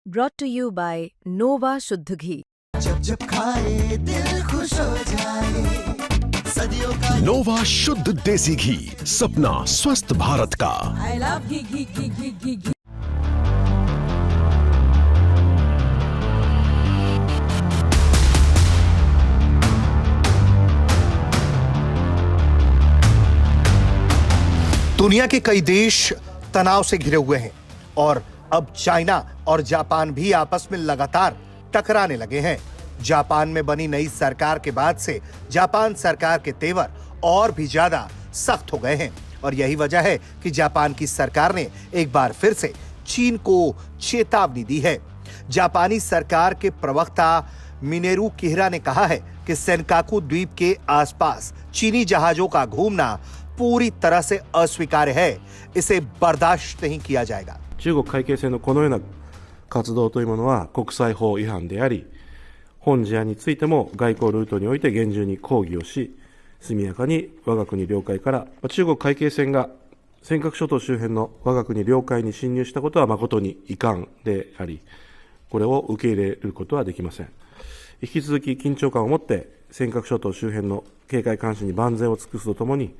Brought to you by Nova शुद्ध घी। जब जब खाए दिल खुश हो जाए, सदियों का नोवा शुद्ध देसी घी, सपना स्वस्थ भारत का। I love घी। दुनिया के कई देश तनाव से घिरे हुए हैं और अब चाइना और जापान भी आपस में लगातार टकराने लगे हैं। जापान में बनी नई सरकार के बाद से जापान सरकार के तेवर और भी ज्यादा सख्त हो गए हैं और यही वजह है कि जापान की सरकार ने एक बार फिर से चीन को चेतावनी दी है। जापानी सरकार के प्रवक्ता मिनेरू किहरा ने कहा है कि सेनकाकू द्वीप के आसपास चीनी जहाजों का घूमना पूरी तरह से अस्वीकार्य है, इसे बर्दाश्त नहीं किया जाएगा। 中国海警船のこのような活動というものは国際法違反であり、本事案についても外交ルートにおいて厳重に抗議をし、速やかに我が国領海から中国海警船が尖閣諸島周辺の我が国領海に侵入したことは誠に遺憾であり、これを受け入れることはできません。引き続き緊張感を持って尖閣諸島周辺の警戒監視に万全を尽くすとともに、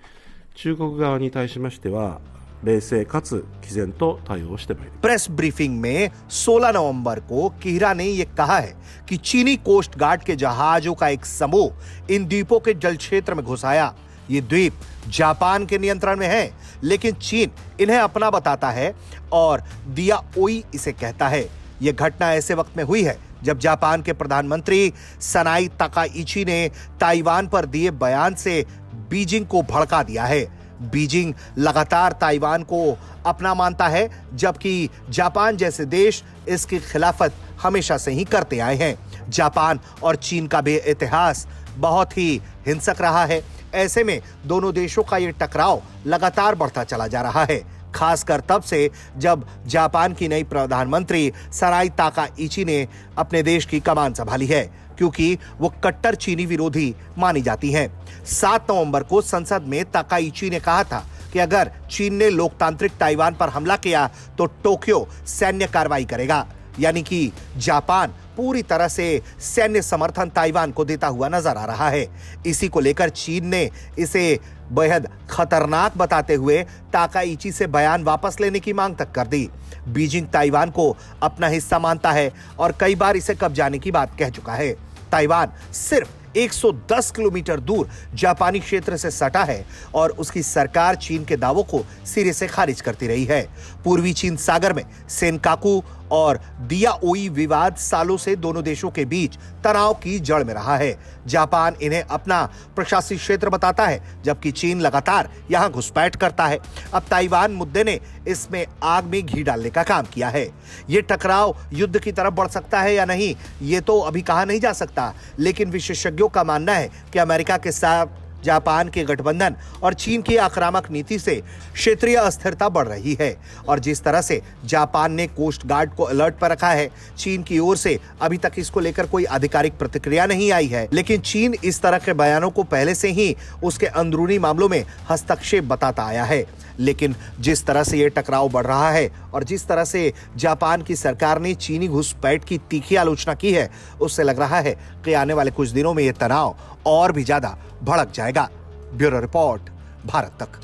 中国側に対しましては冷静かつ毅然と対応してまいります。 प्रेस ब्रीफिंग में 16 नवंबर को किहरा ने यह कहा है कि चीनी कोस्ट गार्ड के जहाजों का एक समूह इन द्वीपों के जल क्षेत्र में घुस आया। ये द्वीप जापान के नियंत्रण में है, लेकिन चीन इन्हें अपना बताता है और दियाओई इसे कहता है। यह घटना ऐसे वक्त में हुई है जब जापान के प्रधानमंत्री सनाई ताकाइची ने ताइवान पर दिए बयान से बीजिंग को भड़का दिया है। बीजिंग लगातार ताइवान को अपना मानता है, जबकि जापान जैसे देश इसकी खिलाफत हमेशा से ही करते आए हैं। जापान और चीन का भी इतिहास बहुत ही हिंसक रहा है। ऐसे में दोनों देशों का ये टकराव लगातार बढ़ता चला जा रहा है, खासकर तब से जब जापान की नई प्रधानमंत्री सनाई ताकाइची ने अपने देश की कमान संभाली है, क्योंकि वो कट्टर चीनी विरोधी मानी जाती हैं। 7 नवंबर को संसद में ताकाइची ने कहा था कि अगर चीन ने लोकतांत्रिक ताइवान पर हमला किया तो टोक्यो सैन्य कार्रवाई करेगा, यानी कि जापान पूरी तरह से सैन्य समर्थन ताइवान को देता हुआ नजर आ रहा है। इसी को लेकर चीन ने इसे बेहद खतरनाक बताते हुए ताकाइची से बयान वापस लेने की मांग तक कर दी। बीजिंग ताइवान को अपना हिस्सा मानता है और कई बार इसे कब्जाने की बात कह चुका है। ताइवान सिर्फ 110 किलोमीटर दूर जापानी क्षेत्र से सटा है और उसकी सरकार चीन के दावों को सिरे से खारिज करती रही है। पूर्वी चीन सागर में सेनकाकू और दियाओई विवाद सालों से दोनों देशों के बीच तनाव की जड़ में रहा है। जापान इन्हें अपना प्रशासनिक क्षेत्र बताता है, जबकि चीन लगातार यहां घुसपैठ करता है। अब ताइवान मुद्दे ने इसमें आग में घी डालने का काम किया है। ये टकराव युद्ध की तरफ बढ़ सकता है या नहीं, ये तो अभी कहा नहीं जा सकता, लेकिन विशेषज्ञों का मानना है कि अमेरिका के साथ जापान के गठबंधन और चीन की आक्रामक नीति से क्षेत्रीय अस्थिरता बढ़ रही है और जिस तरह से जापान ने कोस्ट गार्ड को अलर्ट पर रखा है, चीन की ओर से अभी तक इसको लेकर कोई आधिकारिक प्रतिक्रिया नहीं आई है, लेकिन चीन इस तरह के बयानों को पहले से ही उसके अंदरूनी मामलों में हस्तक्षेप बताता आया है। लेकिन जिस तरह से ये टकराव बढ़ रहा है और जिस तरह से जापान की सरकार ने चीनी घुसपैठ की तीखी आलोचना की है, उससे लग रहा है कि आने वाले कुछ दिनों में ये तनाव और भी ज्यादा भड़क जाएगा। ब्यूरो रिपोर्ट, भारत तक।